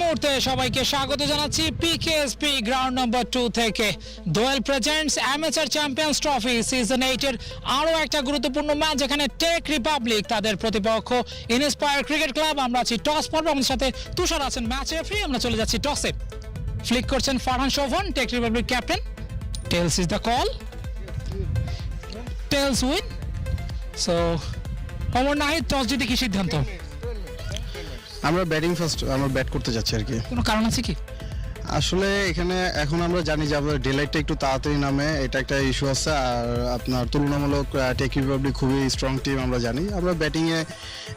মুহূর্তে সবাইকে স্বাগত জানাচ্ছি পিকেএসপি গ্রাউন্ড নাম্বার 2 থেকে। Doel presents amateur champions trophy season 8 এর আরও একটা গুরুত্বপূর্ণ ম্যাচ, যেখানে টেক রিপাবলিক তাদের প্রতিপক্ষ ইন্সপায়ার ক্রিকেট ক্লাব। আমরা আছি টস পর্ব, আমাদের সাথে তুষার আছেন ম্যাচ রেফারি। আমরা চলে যাচ্ছি টসে। ফ্লিক করছেন Farhan Shovon, tech republic captain. Tails is the call, tails win. So Amar Nahid, toss জিতে কি সিদ্ধান্ত? আমরা ব্যাট করতে যাচ্ছি আর কি। কোনো কারণ আছে কি? আসলে এখানে এখন আমরা জানি যে আমাদের ডেলাইটটা একটু তাড়াতাড়ি নামে, এটা একটা ইস্যু আছে। আর আপনার তুলনামূলক টেক রিপাবলিক খুবই স্ট্রং টিম, আমরা জানি। আমরা ব্যাটিংয়ে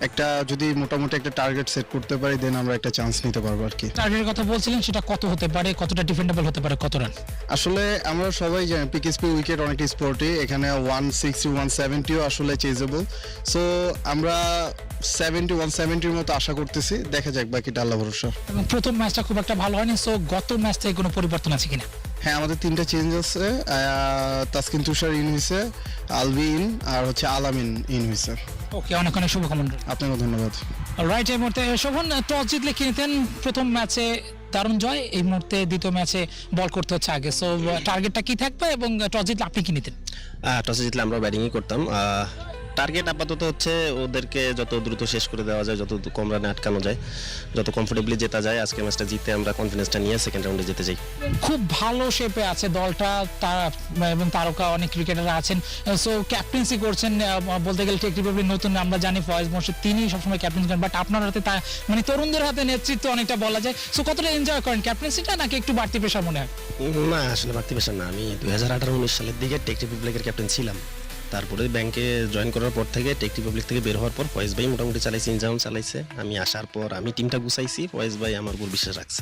একটা যদি মোটামুটি একটা টার্গেট সেট করতে পারি, দেন আমরা একটা চান্স নিতে পারবো আর কি। টার্গেটের কথা বলছিলেন, সেটা কত হতে পারে, কতটা ডিফেন্ডেবল হতে পারে, কত রান? আসলে আমরা সবাই জানি পিকেএসপি উইকেট অনেকটা স্পোর্টি, এখানে 160 170ও আসলে চেজেবল। সো আমরা 170-170 মতো আশা করতেছি, দেখা যাক বাকিটা আল্লাহ ভরসা। এবং প্রথম ম্যাচটা খুব একটা ভালো হয়নি, সো গত ম্যাচ থেকে কোনো পরিবর্তন আছে কিনা? হ্যাঁ, আমাদের 3টা চেঞ্জ আছে। তাসকিন তুষার ইন হয়েছে, আলভি ইন, আর হচ্ছে আলামিন ইন হয়েছে। ওকে, অনেক অনেক শুভকামনা। আপনাকে ধন্যবাদ। রাইট, এই মুহূর্তে শোভন, টস জিতলে কি নিতেন? প্রথম ম্যাচে দারুণ জয়, এই মুহূর্তে দ্বিতীয় ম্যাচে বল করতে হচ্ছে আগে। সো টার্গেটটা কি থাকবে এবং টস জিতলে আপনি কি নিতেন? টসে জিতলে আমরা ব্যাটিংই করতাম। টার্গেট আপাতত হচ্ছে ওদেরকে যত দ্রুত শেষ করে দেওয়া যায়, যত কম রানে আটকানো যায়, যত কমফোর্টেবলি জেতা যায়। আজকে ম্যাচটা জিতে আমরা কনফিডেন্সটা নিয়ে সেকেন্ড রাউন্ডে যেতে চাই। খুব ভালো শেপে আছে দলটা, এবং তারকা অনেক ক্রিকেটাররা আছেন। সো ক্যাপ্টেন্সি করছেন, বলতে গেলে টেক রিপাবলিক নতুন, আমরা জানি ফয়েজ মোর্শেদ তিনি সবসময় ক্যাপ্টেন্সি করেন, বাট আপনার হাতে মানে তরুণদের হাতে নেতৃত্ব অনেকটা বলা যায়। সো কতটা এনজয় করেন ক্যাপ্টেন্সিটা, নাকি একটু বাড়তি প্রেশার মনে হয়? না, আসলে বাড়তি পেশা না। আমি 2018-19 সালের দিকে টেক রিপাবলিকের ক্যাপ্টেন ছিলাম। তারপরে ব্যাংকে জয়েন করার পর থেকে, টেক রিপাবলিক থেকে বের হওয়ার পর ফয়েজ ভাই মোটামুটি চালাইছে, ইনজাউন চালাইছে। আমি আসার পর আমি টিমটা গুছাইছি, ফয়েজ ভাই আমার উপর বিশ্বাস রাখছে।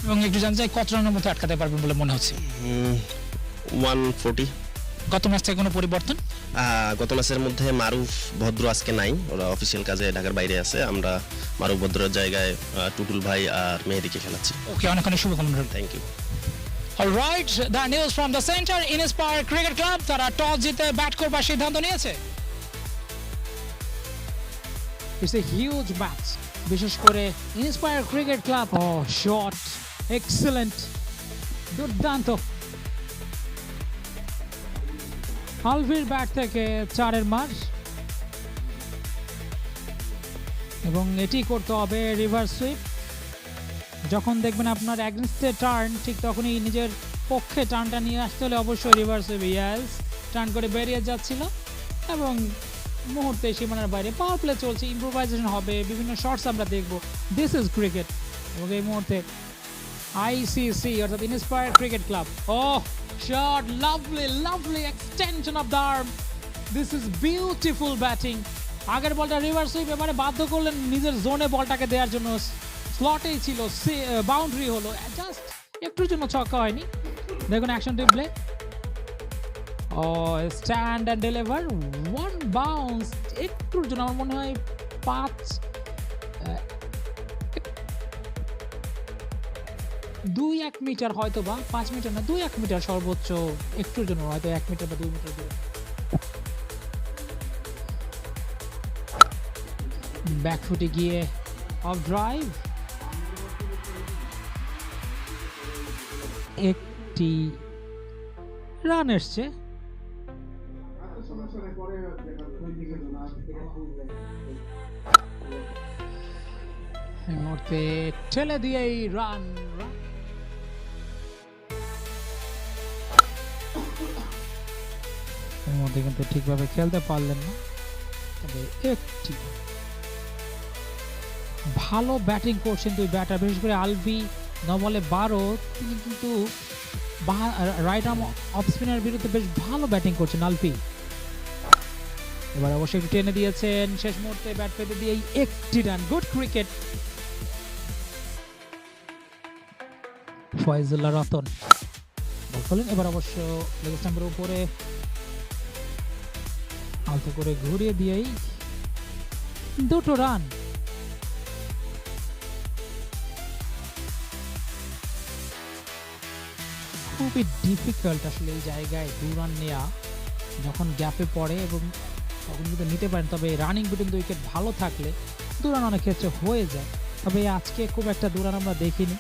এবং একটু জানতে চাই, কত রানের মধ্যে আটকাতে পারবেন বলে মনে হচ্ছে? 140। গত ম্যাচ থেকে কোনো পরিবর্তন? গত ম্যাচের মধ্যে মারুফ ভদ্র আজকে নাই, ওরা অফিসিয়াল কাজে ঢাকার বাইরে আছে। আমরা মারুফ ভদ্রের জায়গায় টুটুল ভাই আর মেহেদিকে খেলাচ্ছি। ওকে, অনেক অনেক শুভকামনা। Thank you. Alright, the news from the centre. Inspire cricket club তারা টস জিতে ব্যাট করবার সিদ্ধান্ত নিয়েছে। ইটস এ হিউজ ম্যাচ, বিশেষ করে inspire cricket club. Oh shot, excellent, দুর্দান্ত। আলভির ব্যাট থেকে 4-এর মার, এবং এটি করতে হবে রিভার্স সুইপ। যখন দেখবেন আপনার অ্যাগেনস্টে টার্ন, ঠিক তখনই নিজের পক্ষে টার্নটা নিয়ে আসতে হলে অবশ্যই রিভার্স সুইপ। ইয়াস, টার্ন করে বেরিয়ে যাচ্ছিল এবং মুহূর্তে সীমানার বাইরে। পাওয়ার প্লে চলছে, ইম্প্রোভাইজেশন হবে, বিভিন্ন শটস আমরা দেখব। This is cricket. এবং এই মুহূর্তে আইসিসি অর্থাৎ inspire cricket club, oh shot, lovely lovely extension of the arm. This is beautiful batting. আগের বলটা রিভার্স সুইপ, এবারে বাধ্য করলেন নিজের জোনে বলটাকে দেওয়ার জন্য। স্লটেই ছিল, বাউন্ডারি হলো, জাস্ট একটুর জন্য ছক্কা হয়নি। দেখুন action replay. Oh stand and deliver, one bounce, একটুর জন্য আমার মনে হয় 2-1 মিটার, হয়তো বা 5 মিটার না, 2-1 মিটার সর্বোচ্চ, একটুর জন্য হয়তো 1 মিটার বা 2 মিটার দূরে। ব্যাকফুটে গিয়ে অফ ড্রাইভ, একটি রান এসছে। এই মুহূর্তে ঠেলে দিয়ে এই রান। এর মধ্যে কিন্তু ঠিকভাবে খেলতে পারলেন না, তবে একটি ভালো ব্যাটিং করছেন দুই ব্যাটার, বিশেষ করে আলভি 9 বলে 12। তিনি কিন্তু রাইট আর্ম অফ স্পিনার বিরুদ্ধে বেশ ভালো ব্যাটিং করছেন আলভি। এবার অবশ্যই একটু টেনে দিয়েছেন, শেষ মুহূর্তে ব্যাট পেতে দিয়ে একটি রান। Good cricket. Foyzullah Ratan ball করলেন, এবার অবশ্য লেগ স্টাম্পের উপরে আলতো করে ঘুরিয়ে দিয়েই 2 রান। খুবই ডিফিকাল্ট আসলে এই জায়গায় 2 রান নেওয়া, যখন গ্যাপে পড়ে, এবং তখন কিন্তু নিতে পারেন। তবে রানিং বিটুইন দ্য উইকেট ভালো থাকলে 2 রান অনেক ক্ষেত্রে হয়ে যায়। তবে আজকে খুব একটা দৌড়ান আমরা দেখিনি।